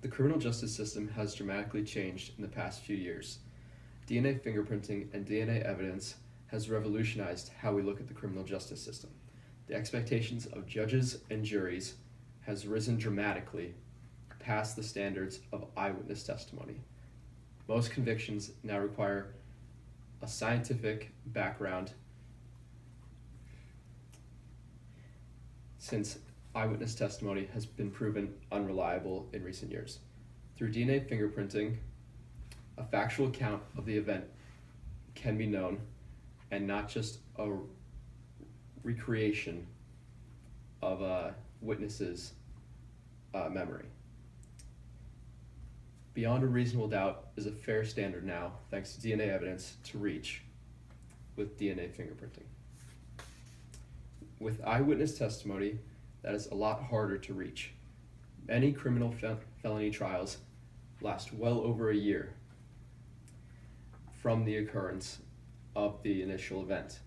The criminal justice system has dramatically changed in the past few years. DNA fingerprinting and DNA evidence has revolutionized how we look at the criminal justice system. The expectations of judges and juries has risen dramatically past the standards of eyewitness testimony. Most convictions now require a scientific background since eyewitness testimony has been proven unreliable in recent years. Through DNA fingerprinting, a factual account of the event can be known and not just a recreation of a witness's memory. Beyond a reasonable doubt is a fair standard now, thanks to DNA evidence, to reach with DNA fingerprinting. With eyewitness testimony, that is a lot harder to reach. Many criminal felony trials last well over a year from the occurrence of the initial event.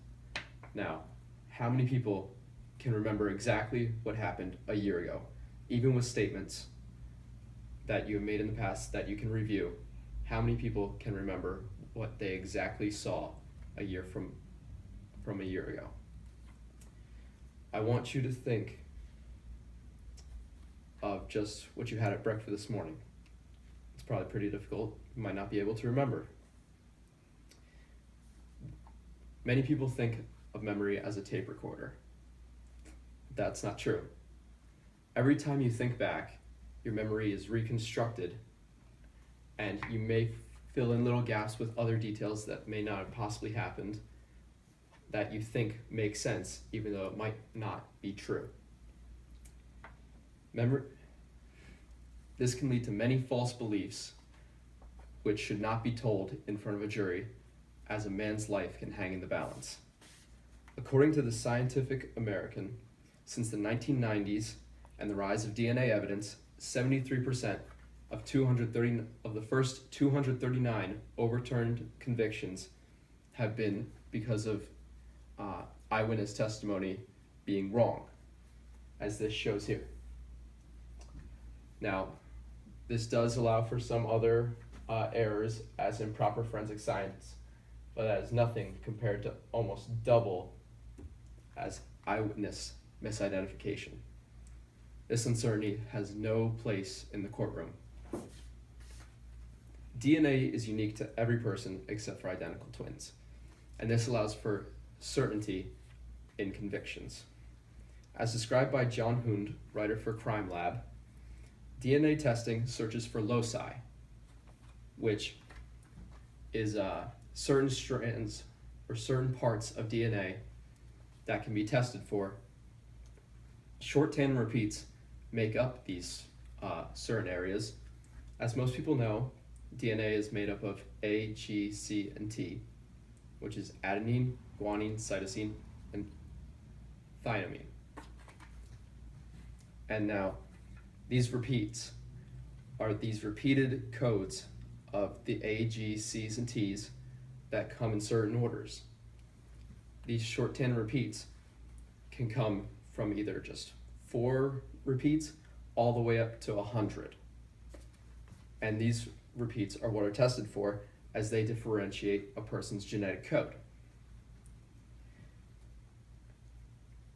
Now, how many people can remember exactly what happened a year ago, even with statements that you have made in the past that you can review? How many people can remember what they exactly saw a year from a year ago? I want you to think of just what you had at breakfast this morning. It's probably pretty difficult. You might not be able to remember. Many people think of memory as a tape recorder. That's not true. Every time you think back, your memory is reconstructed, and you may fill in little gaps with other details that may not have possibly happened that you think make sense, even though it might not be true. This can lead to many false beliefs which should not be told in front of a jury, as a man's life can hang in the balance. According to the Scientific American, since the 1990s and the rise of DNA evidence, 73% of the first 239 overturned convictions have been because of eyewitness testimony being wrong, as this shows here. Now, this does allow for some other errors, as improper forensic science, but that is nothing compared to almost double as eyewitness misidentification. This uncertainty has no place in the courtroom. DNA is unique to every person except for identical twins, and this allows for certainty in convictions. As described by John Hund, writer for Crime Lab, DNA testing searches for loci, which is certain strands or certain parts of DNA that can be tested for. Short tandem repeats make up these certain areas. As most people know, DNA is made up of A, G, C, and T, which is adenine, guanine, cytosine, and thymine. And now, these repeats are these repeated codes of the A, G, C's, and T's that come in certain orders. These short tandem repeats can come from either just 4 repeats all the way up to 100. And these repeats are what are tested for, as they differentiate a person's genetic code.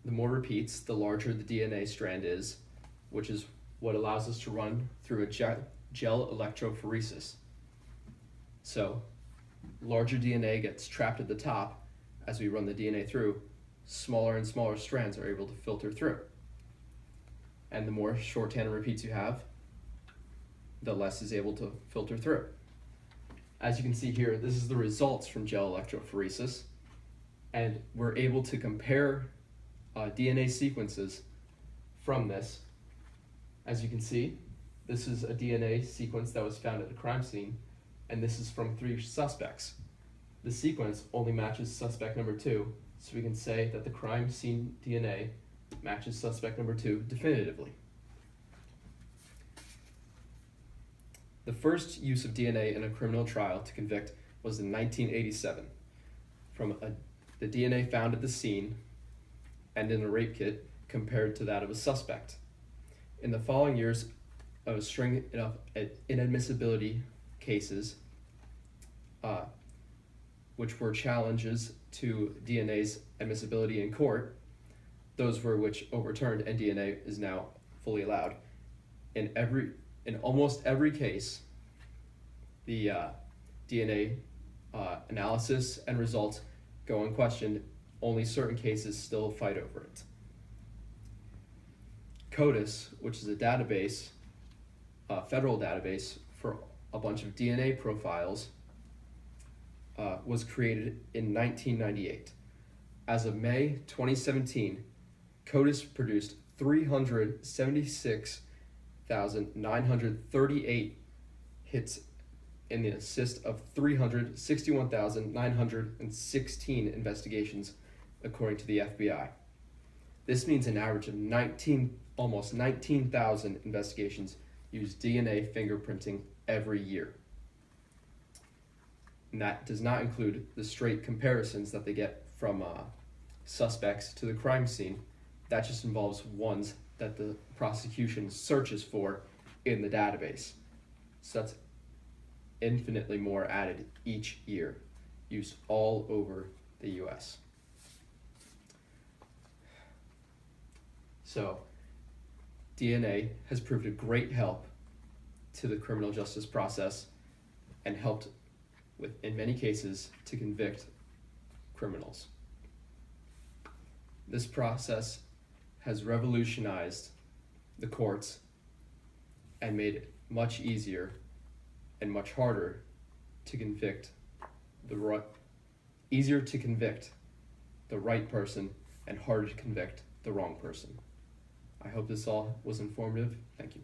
The more repeats, the larger the DNA strand is, which is what allows us to run through a gel electrophoresis. So, larger DNA gets trapped at the top. As we run the DNA through, smaller and smaller strands are able to filter through. And the more short tandem repeats you have, the less is able to filter through. As you can see here, this is the results from gel electrophoresis, and we're able to compare DNA sequences from this. As you can see, this is a DNA sequence that was found at the crime scene, and this is from 3 suspects. The sequence only matches suspect number 2, so we can say that the crime scene DNA matches suspect number 2 definitively. The first use of DNA in a criminal trial to convict was in 1987 from the DNA found at the scene and in a rape kit compared to that of a suspect. In the following years, a string of inadmissibility cases, which were challenges to DNA's admissibility in court. Those were which overturned, and DNA is now fully allowed. In almost every case, the DNA analysis and results go unquestioned. Only certain cases still fight over it. CODIS, which is a database, a federal database for a bunch of DNA profiles, was created in 1998. As of May 2017, CODIS produced 376,938 hits in the assist of 361,916 investigations, according to the FBI. This means an average of almost 19,000 investigations use DNA fingerprinting every year. And that does not include the straight comparisons that they get from suspects to the crime scene. That just involves ones that the prosecution searches for in the database. So that's infinitely more added each year, used all over the US. So, DNA has proved a great help to the criminal justice process and helped in many cases, to convict criminals. This process has revolutionized the courts and made it much easier and much harder to convict easier to convict the right person and harder to convict the wrong person. I hope this all was informative. Thank you.